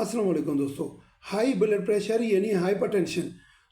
अस्सलाम वालेकुम दोस्तों। हाई ब्लड प्रेशर यानी हाइपरटेंशन।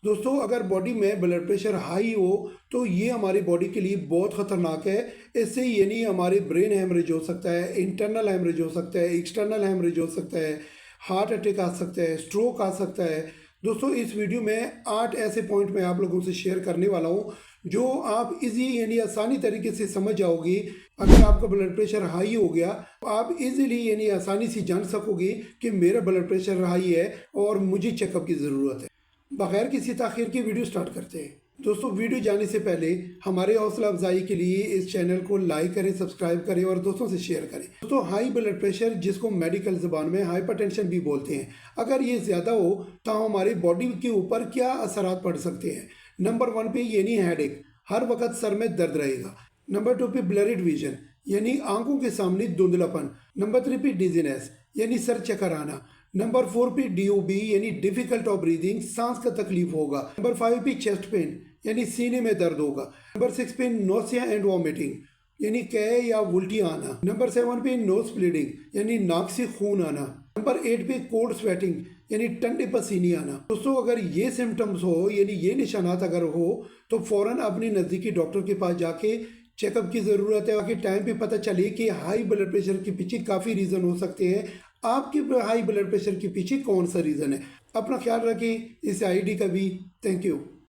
दोस्तों, अगर बॉडी में ब्लड प्रेशर हाई हो तो ये हमारी बॉडी के लिए बहुत ख़तरनाक है। इससे यानी हमारे ब्रेन हैमरेज हो सकता है, इंटरनल हैमरेज हो सकता है, एक्सटर्नल हैमरेज हो सकता है, हार्ट अटैक आ सकता है, स्ट्रोक आ सकता है। दोस्तों, इस वीडियो में 8 ऐसे पॉइंट मैं आप लोगों से शेयर करने वाला हूँ जो आप इजी यानी आसानी तरीके से समझ जाओगे। अगर आपका ब्लड प्रेशर हाई हो गया तो आप इजीली यानी आसानी से जान सकोगे कि मेरा ब्लड प्रेशर हाई है और मुझे चेकअप की ज़रूरत है। बगैर किसी ताखिर की वीडियो स्टार्ट करते हैं। दोस्तों, वीडियो जाने से पहले हमारे हौसला अफजाई के लिए इस चैनल को लाइक करें, सब्सक्राइब करें और दोस्तों से शेयर करें। दोस्तों, हाई ब्लड प्रेशर जिसको मेडिकल ज़बान में हाइपरटेंशन भी बोलते हैं, अगर ये ज़्यादा हो तो हमारी बॉडी के ऊपर क्या असरात पड़ सकते हैं। नंबर 1 पे यानी हेडेक, हर वक्त सर में दर्द रहेगा। नंबर 2 पे ब्लरिड विजन यानी आंखों के सामने धुंधलापन। नंबर 3 पे डिजीनेस यानी सर चक्कर आना। नंबर 4 पे डीओबी यानी डिफिकल्ट ऑफ ब्रीदिंग, सांस का तकलीफ होगा। नंबर 5 पे चेस्ट पेन यानी सीने में दर्द होगा। नंबर 6 पे नोसिया एंड वॉमिटिंग यानी कै या उल्टी आना। नंबर 7 पे नोज ब्लीडिंग यानी नाक से खून आना। नंबर 8 पे कोल्ड स्वेटिंग यानी ठंडे पसीने आना। दोस्तों, अगर ये सिम्टम्स हो यानी ये निशानात अगर हो तो फौरन अपनी नज़दीकी डॉक्टर के पास जाके चेकअप की ज़रूरत है, ताकि टाइम पे पता चले कि हाई ब्लड प्रेशर के पीछे काफ़ी रीज़न हो सकते हैं। आपके हाई ब्लड प्रेशर के पीछे कौन सा रीज़न है। अपना ख्याल रखें। इस आईडी का भी थैंक यू।